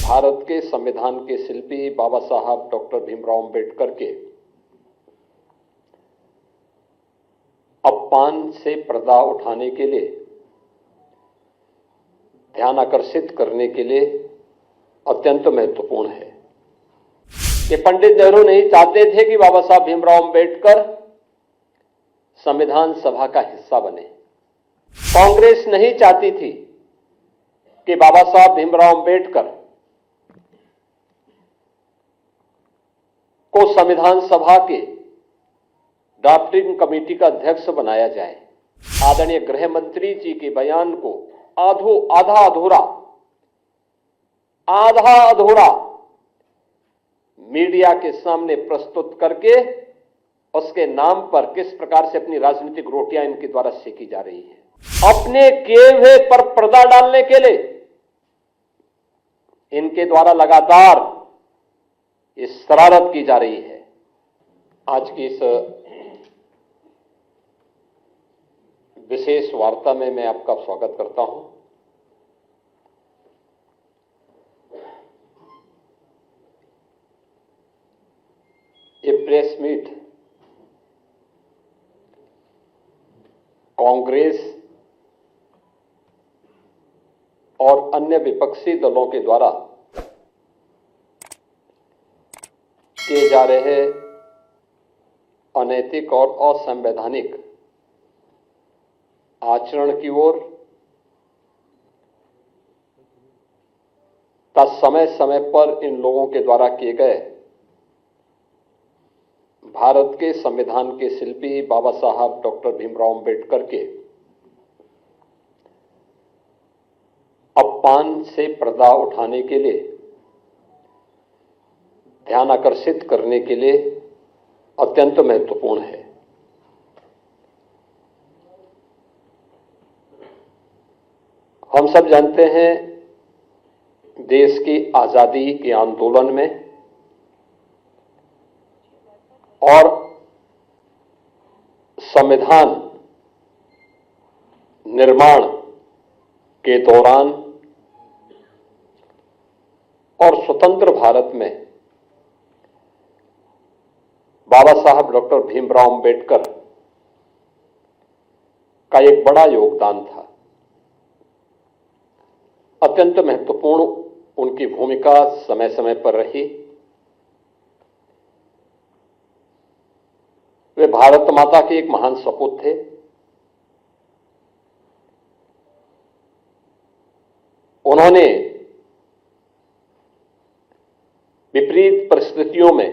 भारत के संविधान के शिल्पी बाबा साहब डॉक्टर भीमराव अंबेडकर के अपमान से पर्दा उठाने के लिए, ध्यान आकर्षित करने के लिए अत्यंत महत्वपूर्ण है कि पंडित नेहरू नहीं चाहते थे कि बाबा साहब भीमराव अंबेडकर संविधान सभा का हिस्सा बने। कांग्रेस नहीं चाहती थी कि बाबा साहब भीमराव अंबेडकर को संविधान सभा के ड्राफ्टिंग कमेटी का अध्यक्ष बनाया जाए। आदरणीय गृह मंत्री जी के बयान को आधा अधूरा मीडिया के सामने प्रस्तुत करके उसके नाम पर किस प्रकार से अपनी राजनीतिक रोटियां इनके द्वारा सेकी जा रही है। अपने किए हुए पर पर्दा डालने के लिए इनके द्वारा लगातार इस शरारत की जा रही है। आज की इस विशेष वार्ता में मैं आपका स्वागत करता हूं। ये प्रेस मीट कांग्रेस और अन्य विपक्षी दलों के द्वारा किए जा रहे अनैतिक और असंवैधानिक आचरण की ओर का समय समय पर इन लोगों के द्वारा किए गए भारत के संविधान के शिल्पी बाबा साहब डॉक्टर भीमराव अंबेडकर के अपमान से पर्दा उठाने के लिए, ध्यान आकर्षित करने के लिए अत्यंत महत्वपूर्ण है। हम सब जानते हैं देश की आजादी के आंदोलन में और संविधान निर्माण के दौरान और स्वतंत्र भारत में बाबा साहब डॉक्टर भीमराव अंबेडकर का एक बड़ा योगदान था। अत्यंत महत्वपूर्ण उनकी भूमिका समय समय पर रही। वे भारत माता के एक महान सपूत थे। उन्होंने विपरीत परिस्थितियों में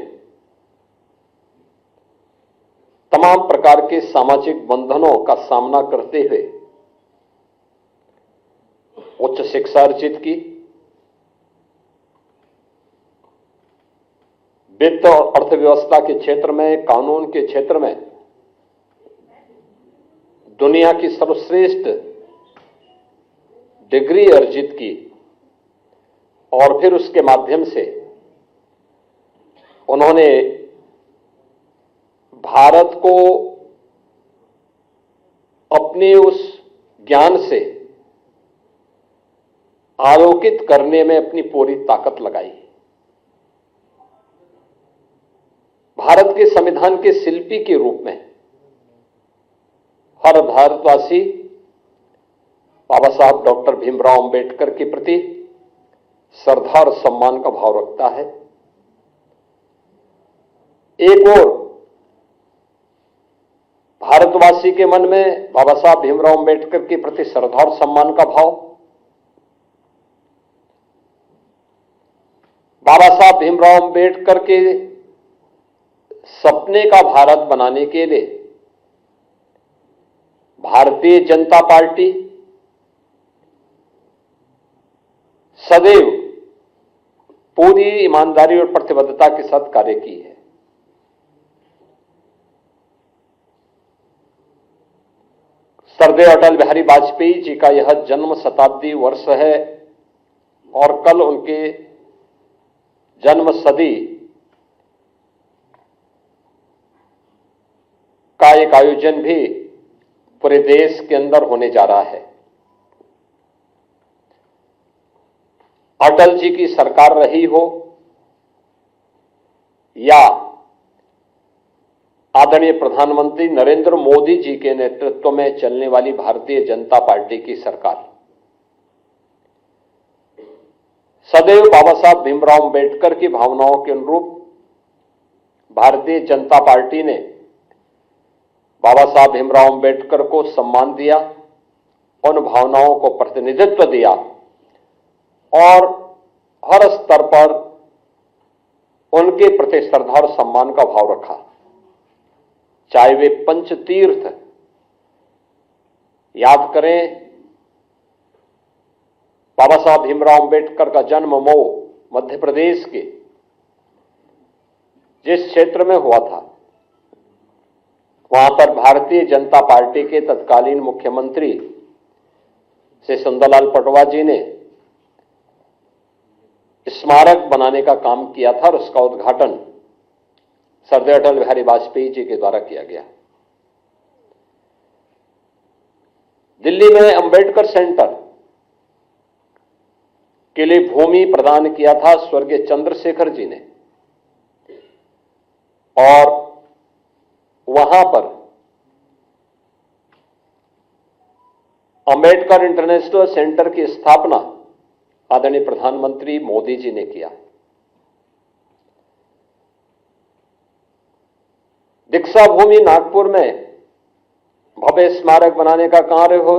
तमाम प्रकार के सामाजिक बंधनों का सामना करते हुए उच्च शिक्षा अर्जित की, वित्त और अर्थव्यवस्था के क्षेत्र में, कानून के क्षेत्र में दुनिया की सर्वश्रेष्ठ डिग्री अर्जित की और फिर उसके माध्यम से उन्होंने भारत को अपने उस ज्ञान से आलोकित करने में अपनी पूरी ताकत लगाई। भारत के संविधान के शिल्पी के रूप में हर भारतवासी बाबा साहब डॉक्टर भीमराव अंबेडकर के प्रति श्रद्धा और सम्मान का भाव रखता है। एक ओर भारतवासी के मन में बाबा साहब भीमराव अंबेडकर के प्रति श्रद्धा और सम्मान का भाव, बाबा साहब भीमराव अंबेडकर के सपने का भारत बनाने के लिए भारतीय जनता पार्टी सदैव पूरी ईमानदारी और प्रतिबद्धता के साथ कार्य की है। सरदेव अटल बिहारी वाजपेयी जी का यह जन्म शताब्दी वर्ष है और कल उनके जन्म सदी का एक आयोजन भी पूरे देश के अंदर होने जा रहा है। अटल जी की सरकार रही हो या आदरणीय प्रधानमंत्री नरेंद्र मोदी जी के नेतृत्व में चलने वाली भारतीय जनता पार्टी की सरकार, सदैव बाबा साहब भीमराव अंबेडकर की भावनाओं के अनुरूप भारतीय जनता पार्टी ने बाबा साहब भीमराव अंबेडकर को सम्मान दिया, उन भावनाओं को प्रतिनिधित्व दिया और हर स्तर पर उनके प्रति श्रद्धा और सम्मान का भाव रखा। चाहे वे पंचतीर्थ याद करें, बाबा साहब भीमराव अंबेडकर का जन्म मऊ मध्य प्रदेश के जिस क्षेत्र में हुआ था, वहां पर भारतीय जनता पार्टी के तत्कालीन मुख्यमंत्री श्री सुंदरलाल पटवा जी ने स्मारक बनाने का काम किया था और उसका उद्घाटन सरदार अटल बिहारी वाजपेयी जी के द्वारा किया गया। दिल्ली में अंबेडकर सेंटर के लिए भूमि प्रदान किया था स्वर्गीय चंद्रशेखर जी ने और वहां पर अंबेडकर इंटरनेशनल सेंटर की स्थापना आदरणीय प्रधानमंत्री मोदी जी ने किया। दीक्षा भूमि नागपुर में भव्य स्मारक बनाने का कार्य हो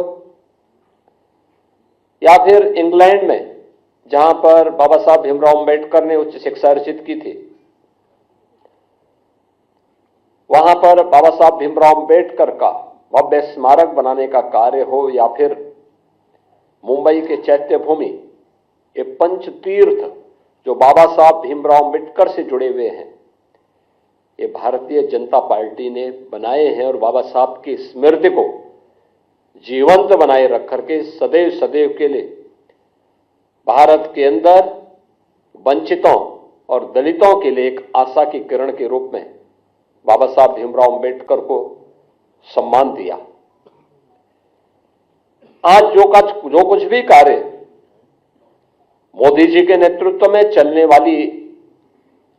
या फिर इंग्लैंड में जहां पर बाबा साहब भीमराव अंबेडकर ने उच्च शिक्षा अर्जित की थी, वहां पर बाबा साहब भीमराव अंबेडकर का भव्य स्मारक बनाने का कार्य हो या फिर मुंबई के चैत्य भूमि, ये पंचतीर्थ जो बाबा साहब भीमराव अंबेडकर से जुड़े हुए हैं, ये भारतीय जनता पार्टी ने बनाए हैं और बाबा साहब की स्मृति को जीवंत बनाए रख करके सदैव सदैव के लिए भारत के अंदर वंचितों और दलितों के लिए एक आशा की किरण के रूप में बाबा साहब भीमराव अंबेडकर को सम्मान दिया। आज जो कुछ भी कार्य मोदी जी के नेतृत्व में चलने वाली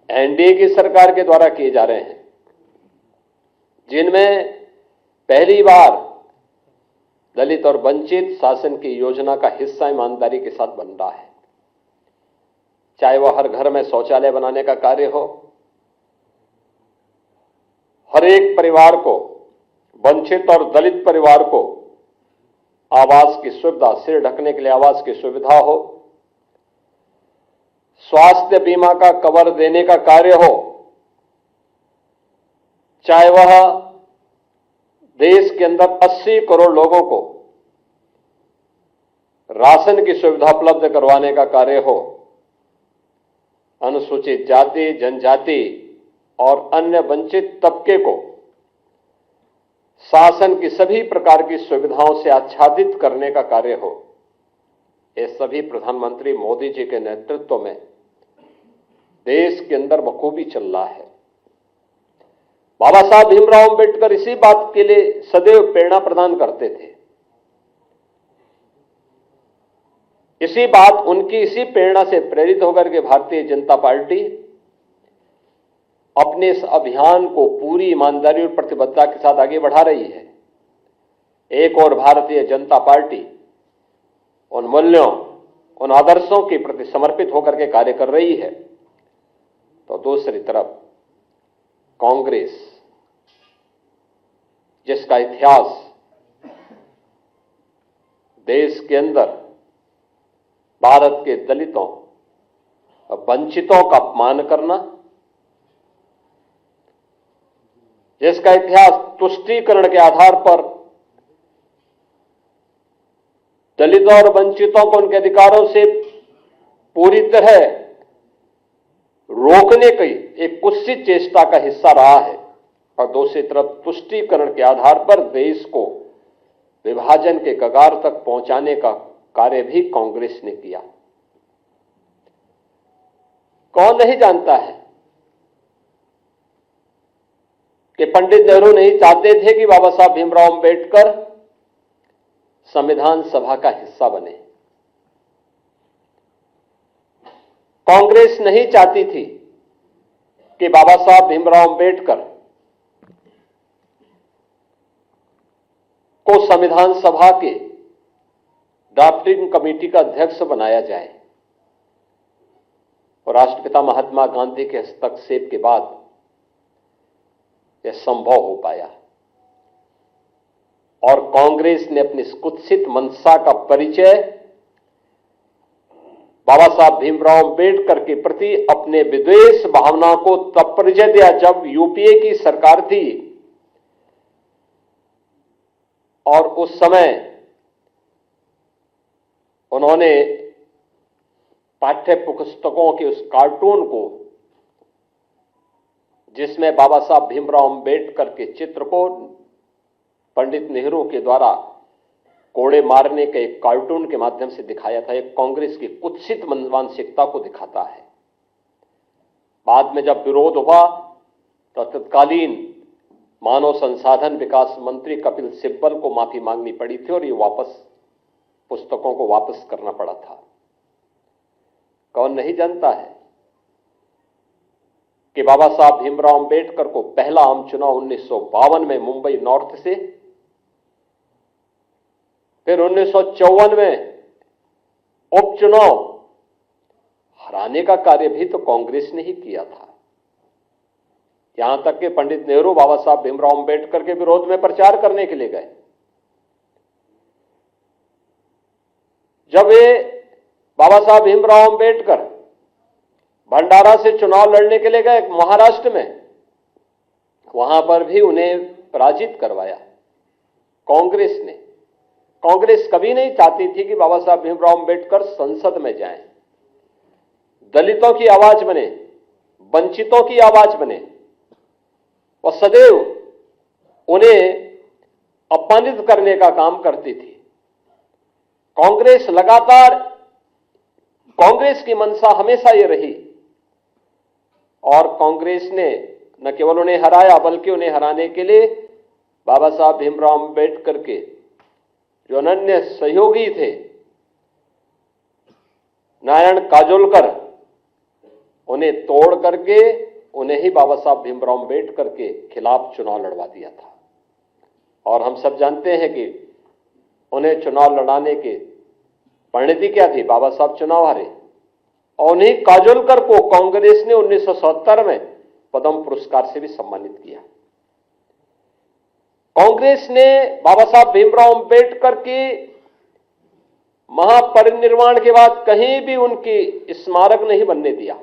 एनडीए की सरकार के द्वारा किए जा रहे हैं, जिनमें पहली बार दलित और वंचित शासन की योजना का हिस्सा ईमानदारी के साथ बन रहा है, चाहे वह हर घर में शौचालय बनाने का कार्य हो, हर एक परिवार को, वंचित और दलित परिवार को आवास की सुविधा, सिर ढकने के लिए आवास की सुविधा हो, स्वास्थ्य बीमा का कवर देने का कार्य हो, चाहे वह देश के अंदर 80 करोड़ लोगों को राशन की सुविधा उपलब्ध करवाने का कार्य हो, अनुसूचित जाति, जनजाति और अन्य वंचित तबके को शासन की सभी प्रकार की सुविधाओं से आच्छादित करने का कार्य हो, ये सभी प्रधानमंत्री मोदी जी के नेतृत्व में देश के अंदर बखूबी चल रहा है। बाबा साहब भीमराव अंबेडकर इसी बात के लिए सदैव प्रेरणा प्रदान करते थे। इसी प्रेरणा से प्रेरित होकर के भारतीय जनता पार्टी अपने इस अभियान को पूरी ईमानदारी और प्रतिबद्धता के साथ आगे बढ़ा रही है। एक और भारतीय जनता पार्टी उन मूल्यों, उन आदर्शों के प्रति समर्पित होकर के कार्य कर रही है, तो दूसरी तरफ कांग्रेस, जिसका इतिहास देश के अंदर भारत के दलितों और वंचितों का अपमान करना, जिसका इतिहास तुष्टीकरण के आधार पर दलितों और वंचितों को उनके अधिकारों से पूरी तरह रोकने की एक कुत्सित चेष्टा का हिस्सा रहा है, और दूसरी तरफ तुष्टीकरण के आधार पर देश को विभाजन के कगार तक पहुंचाने का कार्य भी कांग्रेस ने किया। कौन नहीं जानता है कि पंडित नेहरू नहीं चाहते थे कि बाबा साहब भीमराव अंबेडकर संविधान सभा का हिस्सा बने। कांग्रेस नहीं चाहती थी कि बाबा साहब भीमराव अंबेडकर को संविधान सभा के ड्राफ्टिंग कमेटी का अध्यक्ष बनाया जाए, और राष्ट्रपिता महात्मा गांधी के हस्तक्षेप के बाद यह संभव हो पाया। और कांग्रेस ने अपनी कुत्सित मंशा का परिचय बाबा साहब भीमराव अंबेडकर के प्रति अपने विद्वेष भावना को तब परिचय दिया जब यूपीए की सरकार थी, और उस समय उन्होंने पाठ्य पुस्तकों के उस कार्टून को, जिसमें बाबा साहब भीमराव अंबेडकर के चित्र को पंडित नेहरू के द्वारा कोड़े मारने के एक कार्टून के माध्यम से दिखाया था, एक कांग्रेस की कुत्सित मानसिकता को दिखाता है। बाद में जब विरोध हुआ तो तत्कालीन मानव संसाधन विकास मंत्री कपिल सिब्बल को माफी मांगनी पड़ी थी और ये पुस्तकों को वापस करना पड़ा था। कौन नहीं जानता है कि बाबा साहब भीमराव अंबेडकर को पहला आम चुनाव 1952 में मुंबई नॉर्थ से, फिर 1954 में उपचुनाव हराने का कार्य भी तो कांग्रेस ने ही किया था। यहां तक कि पंडित नेहरू बाबा साहब भीमराव अंबेडकर के विरोध में प्रचार करने के लिए गए। जब वे बाबा साहब भीमराव अंबेडकर भंडारा से चुनाव लड़ने के लिए गए महाराष्ट्र में, वहां पर भी उन्हें पराजित करवाया कांग्रेस ने। कांग्रेस कभी नहीं चाहती थी कि बाबा साहब भीमराव अंबेडकर संसद में जाएं, दलितों की आवाज बने, वंचितों की आवाज बने, और सदैव उन्हें अपमानित करने का काम करती थी। कांग्रेस लगातार, कांग्रेस की मंशा हमेशा ये रही, और कांग्रेस ने न केवल उन्हें हराया बल्कि उन्हें हराने के लिए बाबा साहब भीमराव अंबेडकर के जो अनन्य सहयोगी थे नारायण काजोलकर, उन्हें तोड़ करके उन्हें ही बाबा साहब भीमराव अंबेडकर के खिलाफ चुनाव लड़वा दिया था। और हम सब जानते हैं कि उन्हें चुनाव लड़ाने के परिणति क्या थी, बाबा साहब चुनाव हारे, और उन्हीं काजोलकर को कांग्रेस ने 1970 में पद्म पुरस्कार से भी सम्मानित किया। कांग्रेस ने बाबा साहब भीमराव अंबेडकर के महापरिनिर्वाण के बाद कहीं भी उनकी स्मारक नहीं बनने दिया।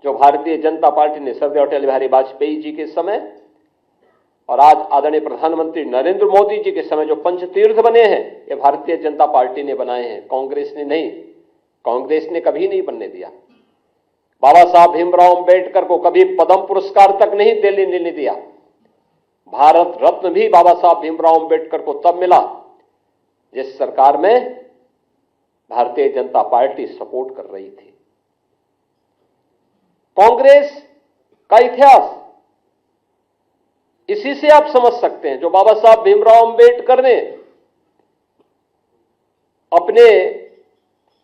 जो भारतीय जनता पार्टी ने सरदार अटल बिहारी वाजपेयी जी के समय और आज आदरणीय प्रधानमंत्री नरेंद्र मोदी जी के समय जो पंचतीर्थ बने हैं, ये भारतीय जनता पार्टी ने बनाए हैं, कांग्रेस ने नहीं। कांग्रेस ने कभी नहीं बनने दिया। बाबा साहब भीमराव अंबेडकर को कभी पद्म पुरस्कार तक नहीं देने दिया। भारत रत्न भी बाबा साहब भीमराव अंबेडकर को तब मिला जिस सरकार में भारतीय जनता पार्टी सपोर्ट कर रही थी। कांग्रेस का इतिहास इसी से आप समझ सकते हैं। जो बाबा साहब भीमराव अंबेडकर ने अपने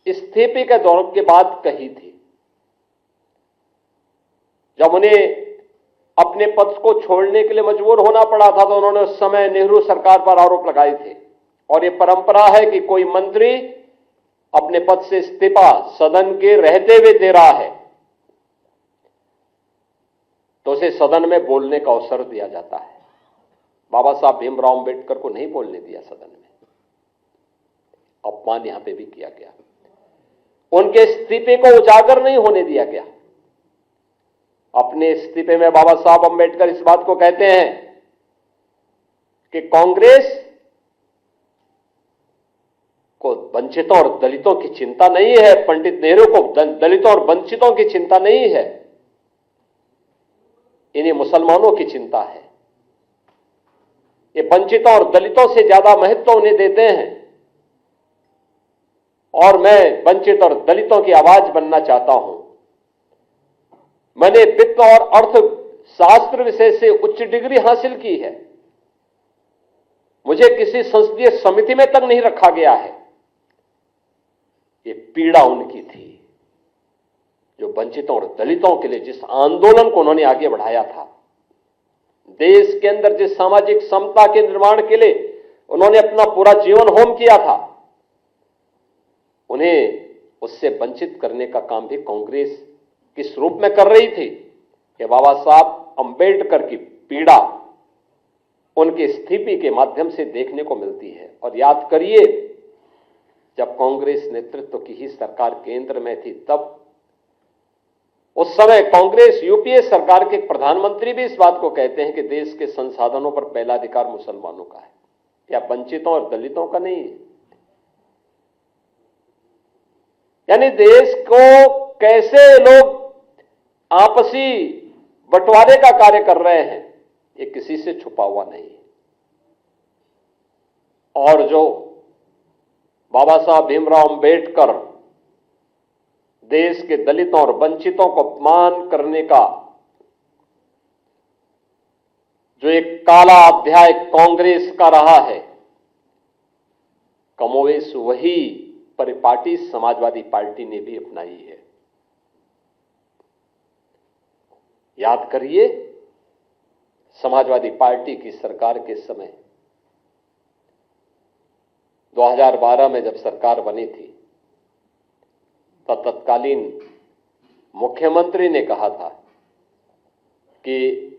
इस्तीफे के दौर के बाद कही थी, जब उन्हें अपने पद को छोड़ने के लिए मजबूर होना पड़ा था, तो उन्होंने उस समय नेहरू सरकार पर आरोप लगाए थे। और यह परंपरा है कि कोई मंत्री अपने पद से इस्तीफा सदन के रहते हुए दे रहा है तो उसे सदन में बोलने का अवसर दिया जाता है। बाबा साहब भीमराव अंबेडकर को नहीं बोलने दिया सदन में, अपमान यहां पे भी किया गया। उनके इस्तीफे को उजागर नहीं होने दिया गया। अपने इस्तीफे में बाबा साहब अंबेडकर इस बात को कहते हैं कि कांग्रेस को वंचितों और दलितों की चिंता नहीं है, पंडित नेहरू को दलितों और वंचितों की चिंता नहीं है, इन्हें मुसलमानों की चिंता है। ये वंचितों और दलितों से ज्यादा महत्व उन्हें देते हैं, और मैं वंचित और दलितों की आवाज बनना चाहता हूं। मैंने वित्त और अर्थशास्त्र विषय से उच्च डिग्री हासिल की है, मुझे किसी संसदीय समिति में तक नहीं रखा गया है। ये पीड़ा उनकी थी। वंचितों और दलितों के लिए जिस आंदोलन को उन्होंने आगे बढ़ाया था, देश के अंदर जिस सामाजिक समता के निर्माण के लिए उन्होंने अपना पूरा जीवन होम किया था, उन्हें उससे वंचित करने का काम भी कांग्रेस किस रूप में कर रही थी कि बाबा साहब अंबेडकर की पीड़ा उनके इस्तीफे के माध्यम से देखने को मिलती है। और याद करिए, जब कांग्रेस नेतृत्व की ही सरकार केंद्र में थी, तब उस समय कांग्रेस यूपीए सरकार के प्रधानमंत्री भी इस बात को कहते हैं कि देश के संसाधनों पर पहला अधिकार मुसलमानों का है, या वंचितों और दलितों का नहीं है। यानी देश को कैसे लोग आपसी बंटवारे का कार्य कर रहे हैं, ये किसी से छुपा हुआ नहीं है। और जो बाबा साहब भीमराव अंबेडकर देश के दलितों और वंचितों को अपमान करने का जो एक काला अध्याय कांग्रेस का रहा है, कमोवेश वही परिपाटी समाजवादी पार्टी ने भी अपनाई है। याद करिए, समाजवादी पार्टी की सरकार के समय 2012 में जब सरकार बनी थी, तब तत्कालीन मुख्यमंत्री ने कहा था कि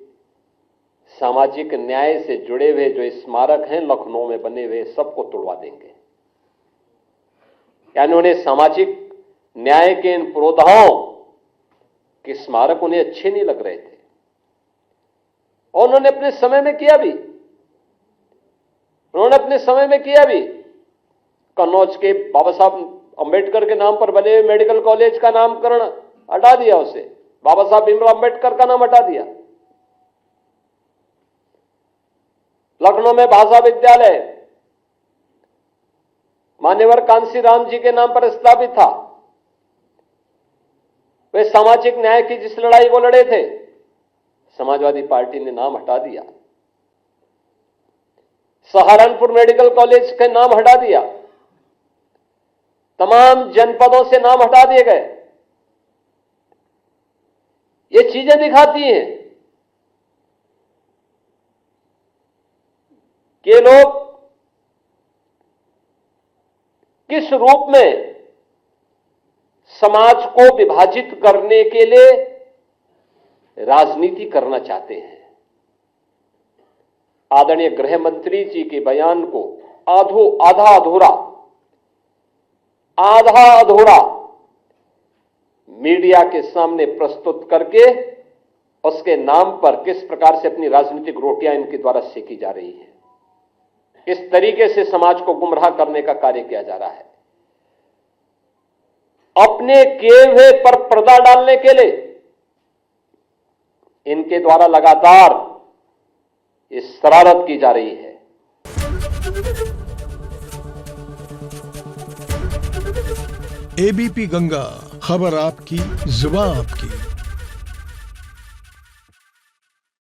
सामाजिक न्याय से जुड़े हुए जो स्मारक हैं लखनऊ में बने हुए, सबको तोड़वा देंगे। यानी उन्हें सामाजिक न्याय के इन पुरोधाओं के स्मारक उन्हें अच्छे नहीं लग रहे थे, और उन्होंने अपने समय में किया भी। कन्नौज के बाबा साहब अंबेडकर के नाम पर बने हुए मेडिकल कॉलेज का नामकरण हटा दिया, उसे बाबा साहब भीमराव अंबेडकर का नाम हटा दिया। लखनऊ में भाषा विद्यालय मान्यवर कांसी राम जी के नाम पर स्थापित था। वे सामाजिक न्याय की जिस लड़ाई वो लड़े थे, समाजवादी पार्टी ने नाम हटा दिया। सहारनपुर मेडिकल कॉलेज के नाम हटा दिया, तमाम जनपदों से नाम हटा दिए गए। ये चीजें दिखाती हैं कि लोग किस रूप में समाज को विभाजित करने के लिए राजनीति करना चाहते हैं। आदरणीय गृह मंत्री जी के बयान को आधा अधूरा मीडिया के सामने प्रस्तुत करके उसके नाम पर किस प्रकार से अपनी राजनीतिक रोटियां इनके द्वारा सेकी जा रही है, किस तरीके से समाज को गुमराह करने का कार्य किया जा रहा है। अपने किए हुए पर पर्दा डालने के लिए इनके द्वारा लगातार इस शरारत की जा रही है। एबीपी गंगा, खबर आपकी, जुबान आपकी।